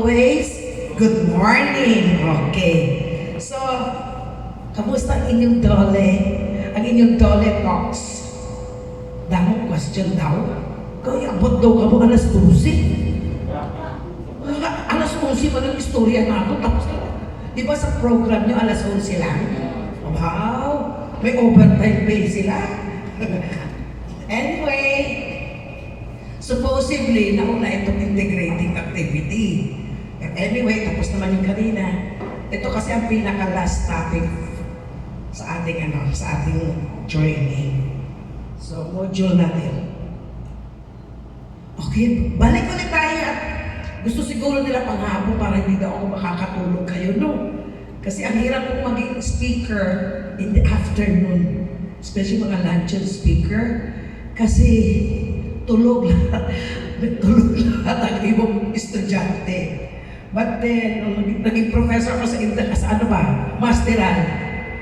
always, good morning. Okay. So, kamusta ang inyong dole? Ang inyong dole talks? Damong question daw. Kaya abot daw ka mo alas 12. Alas 11 pa ng istorya na ito. Tapos, di ba sa program nyo alas 11 lang? Wow! May overtime pay sila. Anyway, supposedly, nauna itong integrating activity. But anyway, tapos naman yung kanina. Ito kasi ang pinaka-last topic sa ating training. So, module natin. Okay, balik ulit tayo at gusto siguro nila panghapo para hindi daw ako makakatulog kayo, no? Kasi ang hirap kong maging speaker in the afternoon. Especially mga luncheon speaker. Kasi tulog lahat ang ibang estudyante. But then, nung naging professor ko sa masteral,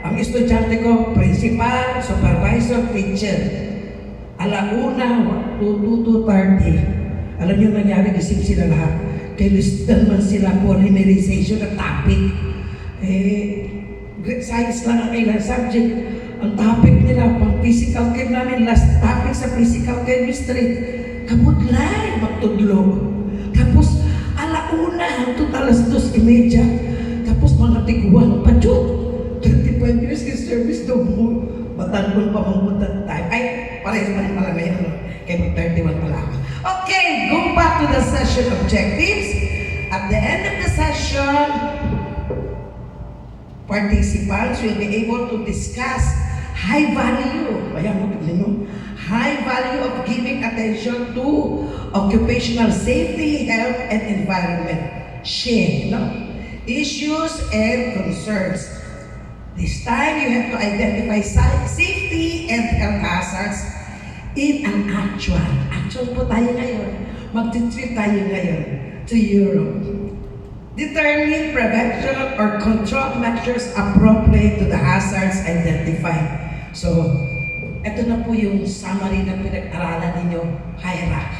ang estudyante ko, principal, supervisor, teacher. Alauna, 2:30. Alam niyo nangyari, gising sila lahat. Kaya listan man sila polymerization na topic. Great science lang ang kailang subject. Ang topic nila, pang physical chem namin, last topic sa physical chemistry. Kabudlay, magtudlog. Tapos, alauna, hangtod alas 2:30. Tapos mga tiguan pa, Diyos. 35 years in service daw mo. Matanggol pa mamuntan tayo. Ay, parehas pa rin pala ngayon. Kaya 31 pala ako. Okay, go back to the session objectives. At the end of the session, participants will be able to discuss high value. Ayan mo, tignan nyo. High value of giving attention to occupational safety, health, and environment. SHARE, no? Issues and concerns. This time, you have to identify safety and health hazards in an actual. Actual po tayo ngayon. Mag-trip tayo ngayon to Europe. Determine prevention or control measures appropriate to the hazards identified. So, ito na po yung summary na pinag-aralan ninyo, HIRAC.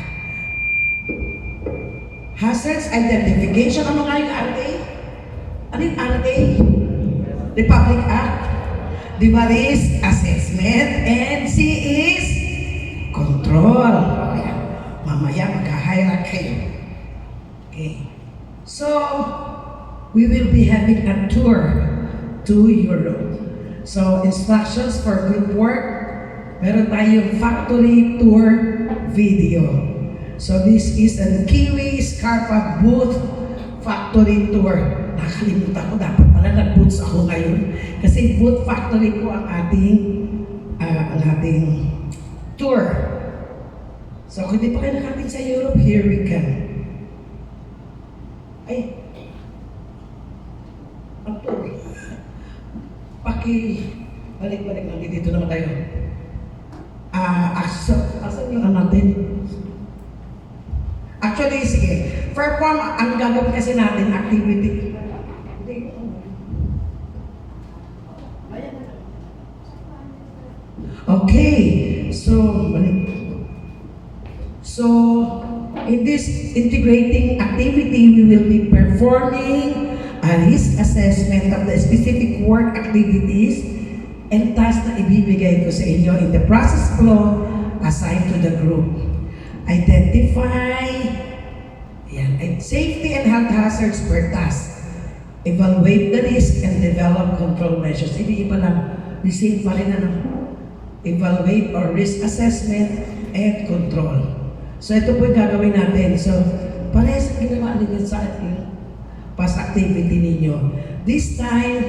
Hazards identification. Ano nga yung RA? Ano yung RA? Republic Act. Di ba, risk assessment, and C is control. Mamaya mag-HIRAC kayo. Okay. So, we will be having a tour to Europe. So, instructions for group work. Meron tayong factory tour video. So, this is a Kiwi Scarpa booth factory tour. Nakalimutan ko, dapat pala nag-booths ako ngayon. Kasi booth factory po ang ating tour. So, kung hindi pa kayo nakating sa Europe, here we go. Ay, ang tour. Balik-balik lang dito naman tayo. Asan yung natin? Actually, sige. Perform, ang gagawin kasi natin, activity. Okay. So, in this integrating activity, we will be performing a risk assessment of the specific work activities and tasks na ibibigay ko sa inyo in the process flow assigned to the group. Identify safety and health hazards per task. Evaluate the risk and develop control measures. Hindi iba lang, the same pa rin evaluate or risk assessment and control. So ito po yung gagawin natin. So, parehas ang ginawa ninyo sa ating past activity ninyo. This time,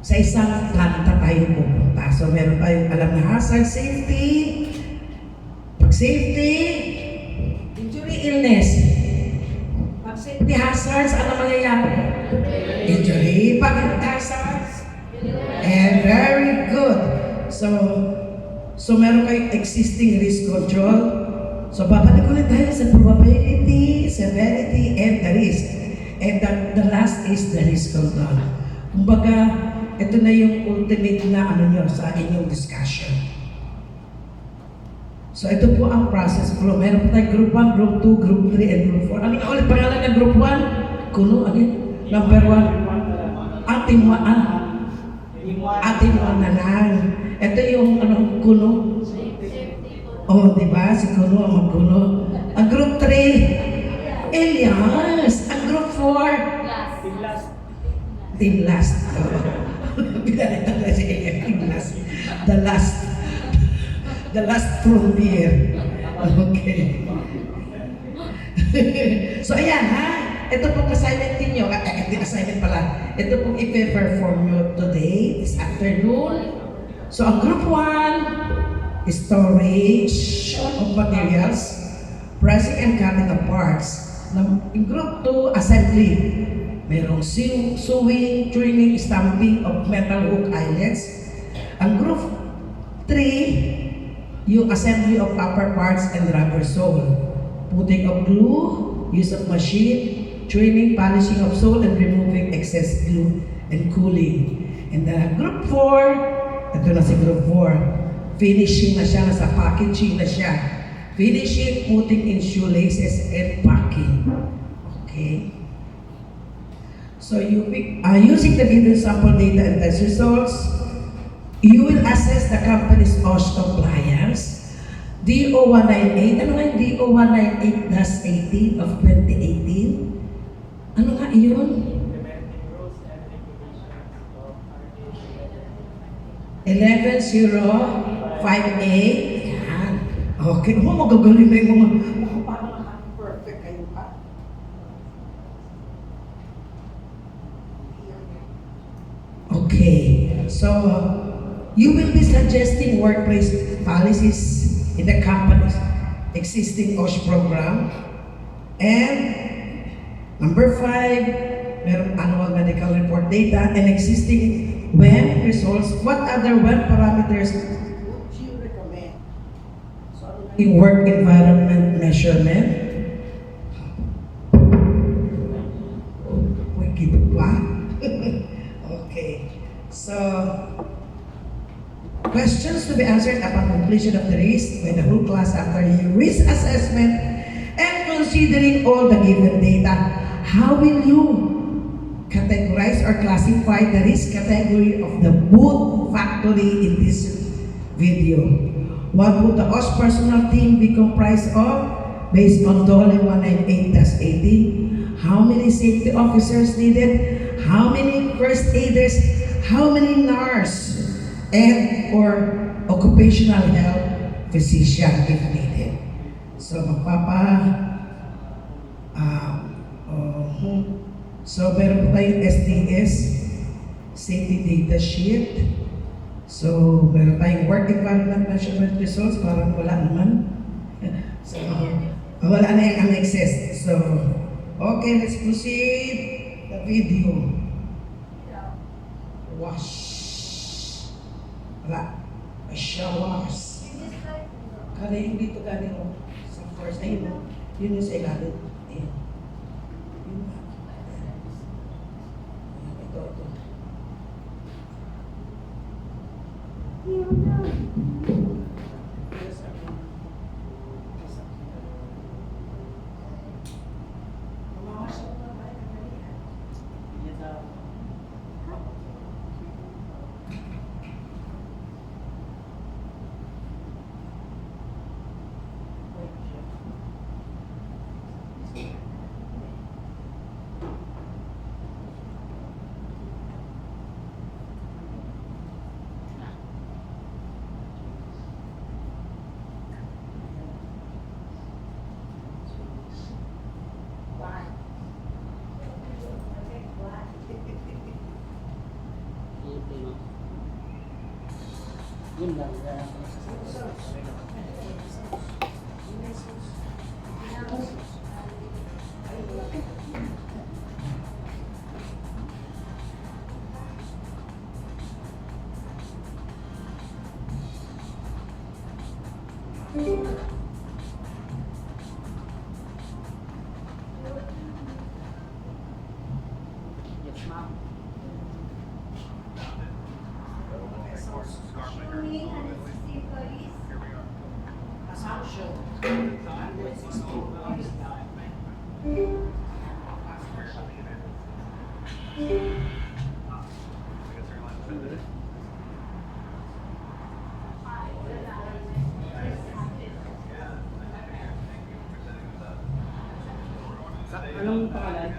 sa isang planta tayo pupunta. So, meron tayong alam na hazard, safety, pag-safety, injury, illness. Pag-safety hazards, ano mangyayari? Injury, pag-health hazards. And very good. So meron kayong existing risk control. So, babalik ulit tayo sa probability, severity, and the risk. And the last is the risk control. Kumbaga, ito na yung ultimate na nyo sa inyong discussion. So ito po ang process flow. Meron po tayong group 1, group 2, group 3, and group 4. Ano na ulit pangalan ng group 1? Kuno, ano yun? Number 1. Ating na lang. Ito yung kuno. Oh, di ba? Si Kuno ang magkuno. Ang group 3, Elias. Ang group 4, Team Last. Pinalitan na si Elias. Team Last. The last frontier. Okay. So ayan ha. Ito pong assignment ninyo. Hindi assignment pala. Ito pong i-perform nyo today, this afternoon. So ang group 1, storage of materials, pressing and cutting of parts. In group 2, assembly. Merong sewing, turning, stamping of metal hook eyelets. Ang group 3, yung assembly of upper parts and rubber sole. Putting of glue, use of machine, trimming, polishing of sole, and removing excess glue, and cooling. And the group 4, ito na si group 4, finishing na siya, nasa packaging na siya. Finishing, putting in shoelaces, and packing. Okay? So using the given sample data and test results, you will assess the company's OSH compliance. DO 198, ano nga yung DO 198-18 of 2018? Ano nga yun? 11058. Yan. Okay. Magagaling na yung mga parang perfect kayo pa. Okay. So, you will be suggesting workplace policies in the company's existing OSH program. And number 5, meron annual medical report data and existing WEN results. What other WEN parameters would you recommend? So, in work environment measurement. Okay. So, questions to be answered upon completion of the risk by the whole class after your risk assessment and considering all the given data. How will you categorize or classify the risk category of the boot factory in this video? What would the OSH personal team be comprised of based on DOLE 198-80? How many safety officers needed? How many first aiders? How many nurses and or occupational health physician if needed? So so meron po tayong SDS, safety data sheet. So meron tayong work environment measurement results, parang wala naman. So wala na yung annexes. So okay, let's proceed the video. Wash. Wala. Showers. Kaya yung dito galing sa first. Ayun. Yun yung sa ilalim. Ayun. Yun na. Ito. Yun lang. Yes, ma'am. Showing 160 employees. Anong pangalan?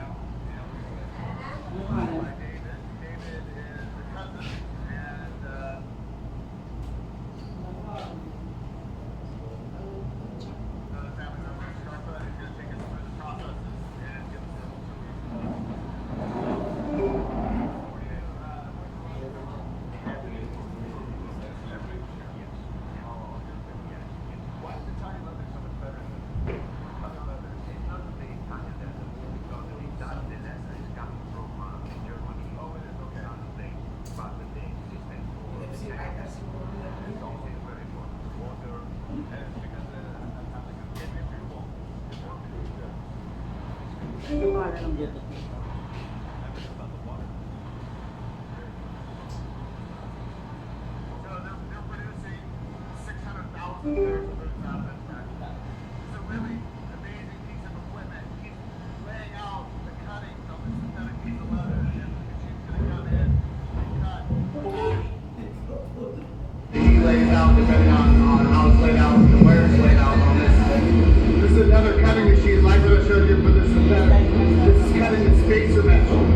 Anong pangalan? Anong pangalan ng Bluetooth mo? He lays out depending on how it's laid out and where it's laid out on this. This is another cutting machine like what I showed you, but this is better. This is cutting the spacer mesh.